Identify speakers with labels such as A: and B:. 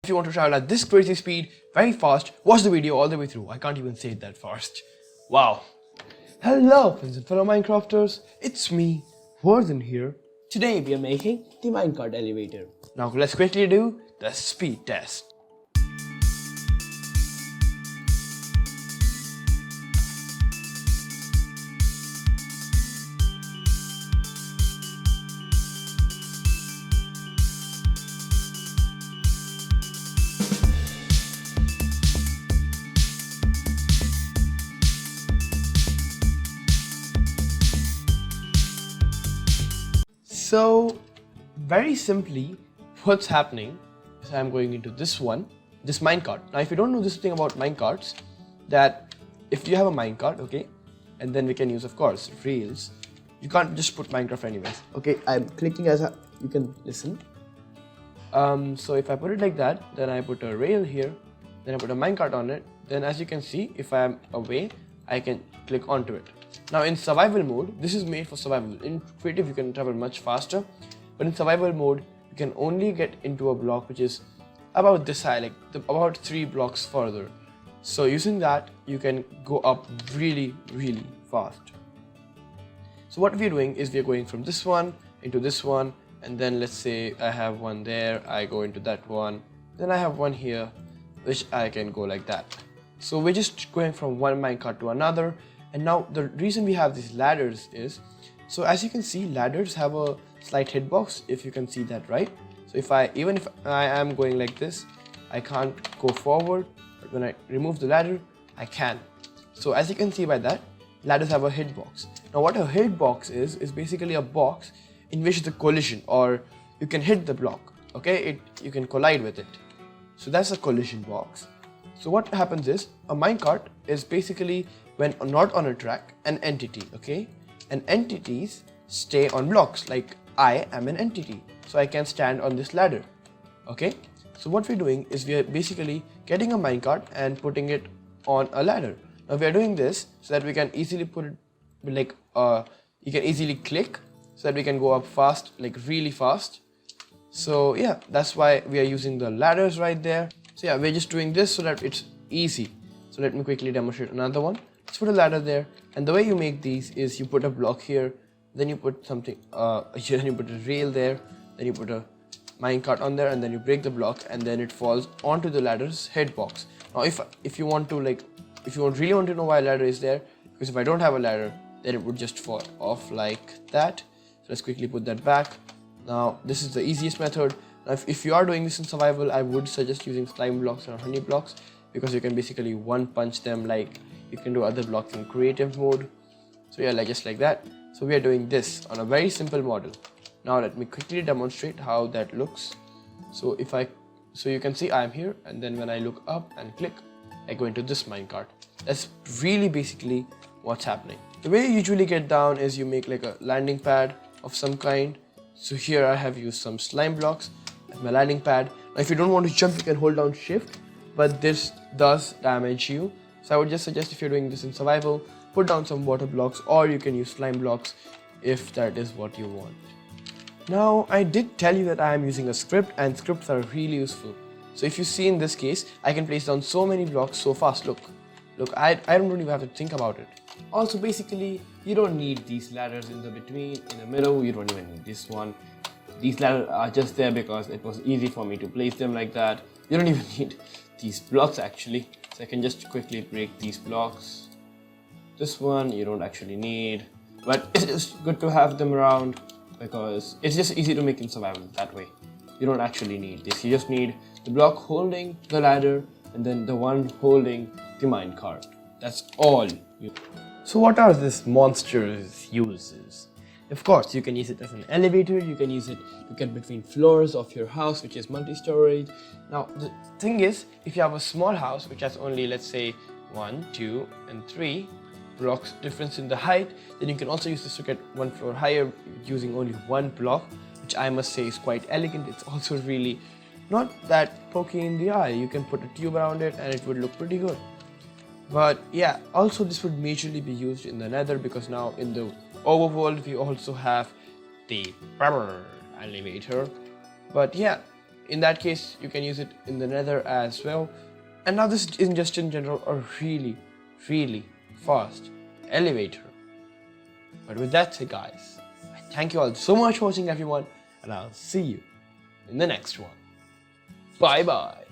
A: If you want to travel at this crazy speed, very fast, watch the video all the way through. I can't even say it that fast. Wow. Hello friends and fellow Minecrafters, it's me, Vardhan here.
B: Today we are making the minecart elevator.
A: Now let's quickly do the speed test. So, very simply, what's happening is I'm going into this minecart. Now, if you don't know this thing about minecarts, that if you have a minecart, okay, and then we can use, of course, rails. You can't just put Minecraft anyways. Okay, I'm clicking you can listen. So if I put it like that, then I put a rail here, then I put a minecart on it. Then as you can see, if I am away, I can click onto it. Now in survival mode, this is made for survival. In creative you can travel much faster, but in survival mode you can only get into a block which is about this high, like about 3 blocks further. So using that you can go up really fast. So what we're doing is we're going from this one into this one, and then let's say I have one there, I go into that one, then I have one here which I can go like that. So we're just going from one minecart to another. And now the reason we have these ladders is, so as you can see, ladders have a slight hitbox, if you can see that, right? So even if I am going like this, I can't go forward, but when I remove the ladder, I can. So as you can see by that, ladders have a hitbox. Now what a hitbox is basically a box in which the collision, or you can hit the block, okay? You can collide with it. So that's a collision box. So what happens is, a minecart is basically, when not on a track, an entity, okay? And entities stay on blocks, like I am an entity, so I can stand on this ladder, okay? So what we're doing is we are basically getting a minecart and putting it on a ladder. Now we are doing this so that we can easily put it, like, you can easily click, so that we can go up fast, like really fast. So yeah, that's why we are using the ladders right there. So yeah, we're just doing this so that it's easy. So let me quickly demonstrate another one. Let's put a ladder there, and the way you make these is you put a block here, then you put something, then you put a rail there, then you put a minecart on there, and then you break the block, and then it falls onto the ladder's hitbox. Now if you want to, like, if you really want to know why a ladder is there, because if I don't have a ladder, then it would just fall off like that. So let's quickly put that back. Now this is the easiest method. Now if you are doing this in survival, I would suggest using slime blocks or honey blocks, because you can basically one punch them, like you can do other blocks in creative mode. So yeah, just like that. So we are doing this on a very simple model. Now let me quickly demonstrate how that looks. So so you can see I'm here, and then when I look up and click, I go into this minecart. That's really basically what's happening. The way you usually get down is you make like a landing pad of some kind. So here I have used some slime blocks as my landing pad. Now if you don't want to jump, you can hold down shift, but this does damage you. So I would just suggest, if you're doing this in survival, put down some water blocks, or you can use slime blocks if that is what you want. Now I did tell you that I am using a script, and scripts are really useful. So if you see in this case, I can place down so many blocks so fast. Look, I don't even have to think about it.
B: Also basically, you don't need these ladders in the between, in the middle, you don't even need this one. These ladders are just there because it was easy for me to place them like that. You don't even need these blocks actually. So I can just quickly break these blocks. This one you don't actually need, but it's just good to have them around because it's just easy to make in survival that way. You don't actually need this. You just need the block holding the ladder, and then the one holding the minecart. That's all.
A: So what are this monster's uses? Of course, you can use it as an elevator, you can use it to get between floors of your house, which is multi-storage. Now, the thing is, if you have a small house which has only, let's say, 1, 2, and 3 blocks difference in the height, then you can also use this to get one floor higher using only one block, which I must say is quite elegant. It's also really not that pokey in the eye. You can put a tube around it and it would look pretty good. But yeah, also this would majorly be used in the nether, because now in the overworld we also have the power elevator. But yeah, in that case, you can use it in the nether as well. And now this is just in general a really, really fast elevator. But with that said, guys, I thank you all so much for watching, everyone, and I'll see you in the next one. Bye bye.